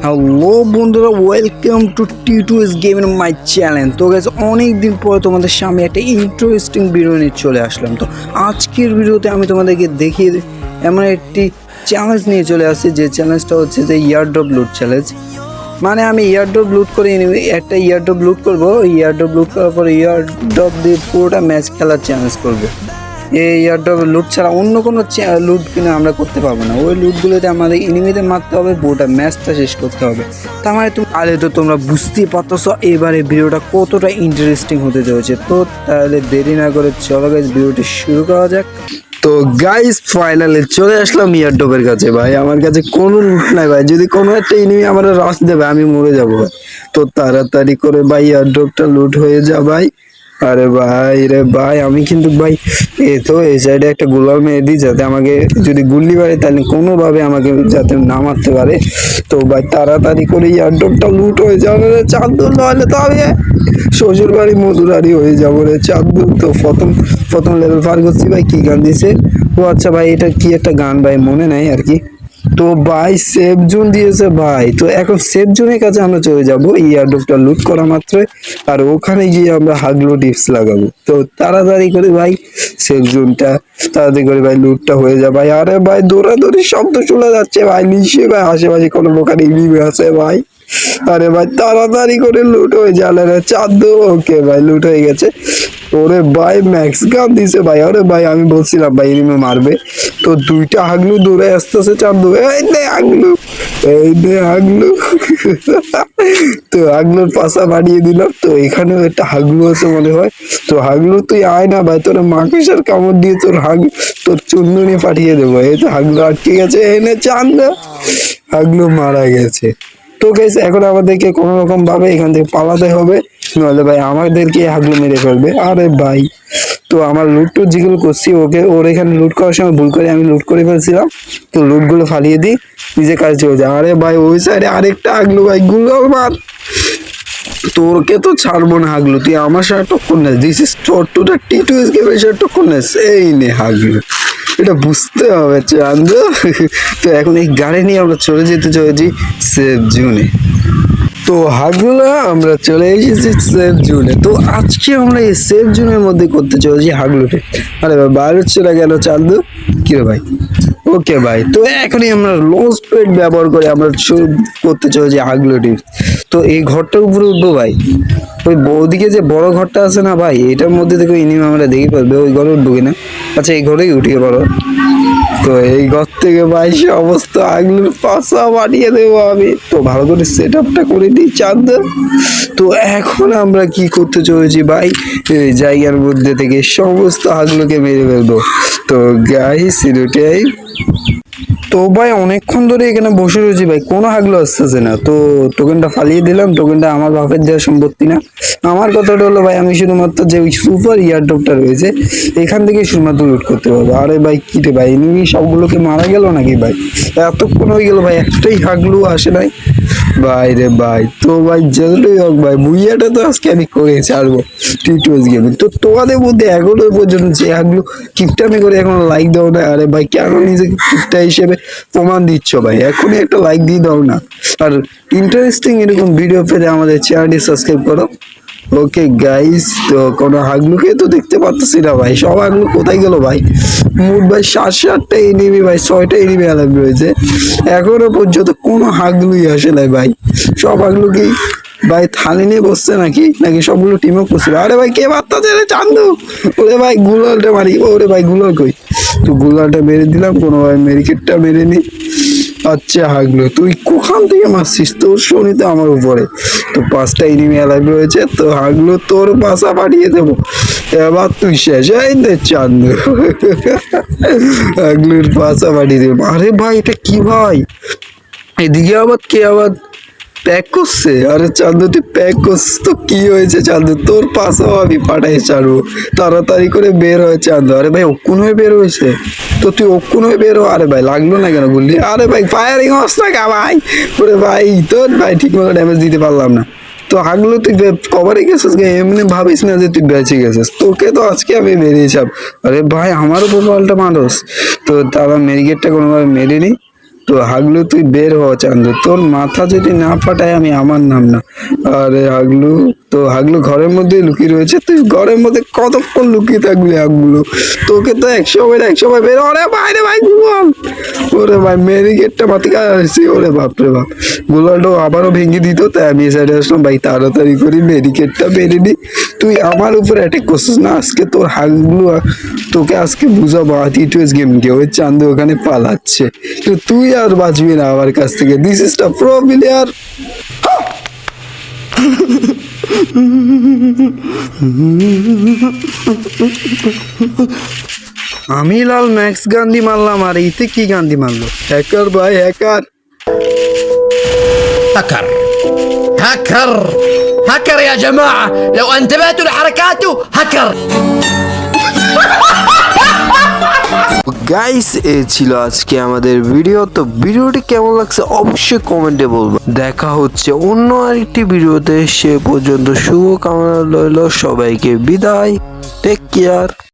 Hello বন্ধুরা, welcome to টি2এস gaming my channel. তো গাইস, অনেক দিন পরে তোমাদের সামনে একটা ইন্টারেস্টিং ভিডিও নিয়ে চলে আসলাম। তো আজকের ভিডিওতে আমি তোমাদেরকে দেখিয়ে এমন একটি চ্যালেঞ্জ নিয়ে চলে আসছি, যে চ্যালেঞ্জটা হচ্ছে যে ইয়ারড্রপ লুট চ্যালেঞ্জ। মানে আমি ইয়ারড্রপ লুট করে একটা ইয়ারড্রপ লুট করবো, ইয়ারড্রপ লুট করার পরে ইয়ারড্রপ দিয়ে পুরোটা ম্যাচ খেলার চ্যালেঞ্জ করবো। এই ইয়ারড্রপ লুট ছাড়া অন্য কোনো লুট কিনা আমরা করতে পারবো না। ওই লুটগুলোতে আমাদের এনিমিদের মারতে হবে, পুরোটা ম্যাচটা শেষ করতে হবে। তার মানে তো তোমরা বুঝতেই পারতেছো এবারে ভিডিওটা কতটা ইন্টারেস্টিং হতে চলেছে। তো তাহলে দেরি না করে চলো গাইস, ভিডিওটি শুরু করা যাক। তো গাইস, ফাইনালি চলে আসলাম ইয়ারড্রপের কাছে। ভাই আমার কাছে কোনো লুট নাই ভাই, যদি কোনো একটা এনিমি আমার রাশ দেবে আমি মরে যাবো ভাই। তো তাড়াতাড়ি করে ভাই ইয়ারড্রপটা লুট হয়ে যা ভাই। আরে ভাই রে ভাই, আমি কিন্তু ভাই তো এই সাইডে একটা গুলাল মেরে দিই, যাতে আমাকে যদি গুল্লি মারে তাহলে কোনোভাবে আমাকে যাতে না মারতে পারে। তো ভাই তাড়াতাড়ি করে ইয়ারড্রপটা লুট হয়ে যাবে রে চাঁদুর, নাহলে তো আমি শ্বশুর বাড়ি মধুরারি হয়ে যাবো রে চাঁদুর। তো প্রথম লেভেল পার করছি ভাই। কি গান দিছে? ও আচ্ছা ভাই, এটা কি একটা গান ভাই মনে নাই আর কি। তো ভাই সেফ জোন দিয়েছে ভাই। তো এখন সেফ জোনের কাছে আমরা চলে যাবো ইয়ারড্রপটা লুট করা মাত্রই, আর ওখানে গিয়ে আমরা হাগলো টিপস লাগাবো। তো তাড়াতাড়ি করে ভাই সেফ জোনটা তাড়াতাড়ি করে ভাই লুটটা হয়ে যায় ভাই। আরে ভাই দৌড়াদৌড়ি শব্দ শোনা যাচ্ছে ভাই, নিশ্চয়ই ভাই আশেপাশে কোনো লোকাল এনিমি আছে ভাই। আরে ভাই তাড়াতাড়ি করে লুট হয়ে যাবে রে চাঁদু। ওকে ভাই লুট হয়ে গেছে। ওরে ভাই ম্যাক্স গান দিছে ভাই। আরে ভাই আমি বলছিলাম ভাই এনিমি মারবে, তো দুইটা হাগলু দৌড়ে আসতেছে চাঁদু। এই নে হাগলু, এই নে হাগলু। তো হাগলুর পাশা বাড়িয়ে দিলাম। তো এখানেও একটা হাগলু আছে মনে হয়। তো হাগলু তুই আয় না ভাই, তোর মাকড়সার কামড় দিয়ে তোর চুন্ডুনি পাঠিয়ে দেবো। এই তো হাগলু আটকে গেছে, এনে চাঁদ। হাগলু মারা গেছে। তো গেছে এখন আমাদেরকে কোনো রকম ভাবে এখান থেকে পালাতে হবে, নাহলে ভাই আমাদেরকে হাগলু মেরে ফেলবে। আরে ভাই, তো আমার লুট যেগুলো করছি ওর এখানে লুট করার সময় ভুল করে আমি লুট করে ফেলছিলাম। তো লুটগুলো ফালিয়ে দিই, নিজের কাছে চলে যায়। আরে ভাই ওই সাইডে আরেকটা হাগলু ভাই, গুলো মার। তোরকে তো ছাড়বো না হাগলু, তুই আমার সাথে টক্কর নেস। দিস ইজ টু দ্য টি2এস গেমের সাথে টক্কর নেস। এই নে হাগলু, এটা বুঝতে হবে চাঁদ। তো এখন এই গাড়ি নিয়ে আমরা চলে যেতে চলেছি সেফ জোনে। তো হাগলুলা আমরা চলে এসেছি সেফ জোনে। তো আজকে আমরা এই সেফ জোনের মধ্যে করতে চলেছি হাগলুটে। আরে ভাই বার হচ্ছে না কেন চান্দু? কি রে ভাই? ওকে ভাই, তো এখনই আমরা লঞ্চ প্যাড ব্যবহার করে আমরা করতে চলেছি হাগলুটি। তো এই ঘরটার উপরে উঠবো ভাই। ওই ওদিকে যে বড় ঘরটা আছে না ভাই, এটার মধ্যে থেকে এনিমি আমরা দেখে পারবে। ওই ঘরে উঠবো কিনা? আচ্ছা এই ঘরেই উঠিয়ে পারো। তো এই ঘর থেকে ভাই সমস্ত আগলুর পাশা বানিয়ে দেবো আমি। তো ভালো করে সেট আপটা করে দিই চাঁদ। তো এখন আমরা কি করতে চলেছি ভাই, এই জায়গার মধ্যে থেকে সমস্ত আগলুকে মেরে ফেলবো। তো গাইস এটাই। তো ভাই অনেকক্ষণ ধরে এখানে বসে রয়েছি ভাই, কোনো হাগলো আসতেছে না। তো টোকেনটা ফালিয়ে দিলাম, টোকেনটা আমার বাপের দেওয়ার সম্পত্তি না। আমার কথাটা হলো ভাই, আমি শুধুমাত্র যে ওই সুপার ইয়ারড্রপটা রয়েছে এখান থেকে শুধুমাত্র লুট করতে পারবো। আরে ভাই কি রে ভাই, এনিমি সবগুলোকে মারা গেল নাকি ভাই? এতক্ষণ হয়ে গেল ভাই, একটাই হাগলু আসে নাই ভাই রে ভাই। তো ভাই যেটাই হোক ভাই, বুইয়াটা তো আজকে আমি করে ছাড়বো টি2এস গেমিং। তো তোমাদের মধ্যে এখনো পর্যন্ত যে হাগলু কিপটামি করে এখন লাইক দাও না, আরে ভাই কেন নিজেকে কিপটা হিসেবে প্রমাণ দিচ্ছ ভাই? এখনই একটা লাইক দিয়ে দাও না। আর ইন্টারেস্টিং এরকম ভিডিও পেতে আমাদের চ্যানেলটি সাবস্ক্রাইব করো। ওকে গাইস, তো কোনো হাগলুকে তো দেখতে পাচ্ছি না ভাই, সব হাগলু কোথায় গেল ভাই? মোট ভাই 7-8টা এনিমি ভাই, 6টা এনিমি অ্যালাইভ রয়েছে। এখনো পর্যন্ত কোনো হাগলুই আসে নাই ভাই। সব হাগলু কি ভাই থালি নিয়ে বসছে নাকি সবগুলো টিমও করছিল? আরে ভাই কে বার্তাছে রে চান্দু? ওরে ভাই গুলালটা মারি। ওরে ভাই গুলাল কই? তো গুলালটা মেরে দিলাম, কোনোভাবে মেরিকেটটা মেরে নি। আচ্ছা হাগলু তুই কোখান থেকে মারছিস? তোর শনিতে আমার উপরে। তো 5টা এনিমি অ্যালাইভ রয়েছে। তো হাগলু তোর বাসা পাঠিয়ে দেবো, এবার তুই শেষ। এই নে চান্দু, হাগলুর বাসা পাঠিয়ে দেবো। আরে ভাই এটা কি ভাই, এদিকে আবার কে আবার প্যাক করছে? আরে চান্দু তুই প্যাক করছিস তো কি হয়েছে চান্দু? তোর পাশেও আমি পাঠাই ছাড়বো, তাড়াতাড়ি করে বের হয়ে চান্দু। আরে ভাই অক্ষুণ হয়ে বের হয়েছে, তো তুই অক্ষুণ হয়ে বের হ। আরে ভাই লাগলো না কেন বললি? আরে ভাই ফায়ারিং হস না কা ভাই? ওরে ভাই তোর ভাই ঠিক মতো ড্যামেজ দিতে পারলাম না। তো হাগলু তুই কভারে গেছিস, এমনি ভাবিস না যে তুই বেঁচে গেছিস, তোকে তো আজকে আমি মেরেছিলাম। আরে ভাই আমার উপর পাল্টা মানুষ। তো তারা মেরিগেটটা কোনোভাবে মেরে নি। তো হাগলু তুই বের হ চান্দু, তোর মাথা যদি না ফাটায় আমি আমার নাম না। আরে হাগলু, তো হাগলু ঘরের মধ্যে লুকিয়ে রয়েছে, তুই ঘরের মধ্যে কতক্ষণ লুকিয়ে থাকবি হাগলু? তোকে তো একসময় বের, ওরে ভাই রে ভাই গুগল, ওরে ভাই মেরিগেটটা মাথা আসছি, ওরে বাপরে বাপ, গোলালটা আবারও ভেঙে দিত, তাই আমি এই সাইডে আসলাম। ভাই তাড়াতাড়ি করি মেরিগেটটা মেরে নি। তুই আমার উপর অ্যাটাক করছিস না, আজকে তোর হাগলু তোকে আজকে বুঝাবো টি2এস গেমকে। ওই চান্দু ওখানে পালাচ্ছে, তো তুই আর বাঁচবি না আমার কাছ থেকে। This is the pro player. আমি লাল ম্যাক্স গান্ধী মারলাম, আর ইতে কি গান্ধী মারলো? হ্যাকার ভাই হ্যাকার। هكر هكر هكر يا جماعة، لو انتبهتوا لحركاته هكر. গাইস, এ ছিল আজকে আমাদের ভিডিও। তো ভিডিওটি কেমন লাগছে অবশ্যই কমেন্টে বলবো। দেখা হচ্ছে অন্য আরেকটি ভিডিওতে, সে পর্যন্ত শুভ কামনা রইল, সবাইকে বিদায়, টেক কেয়ার।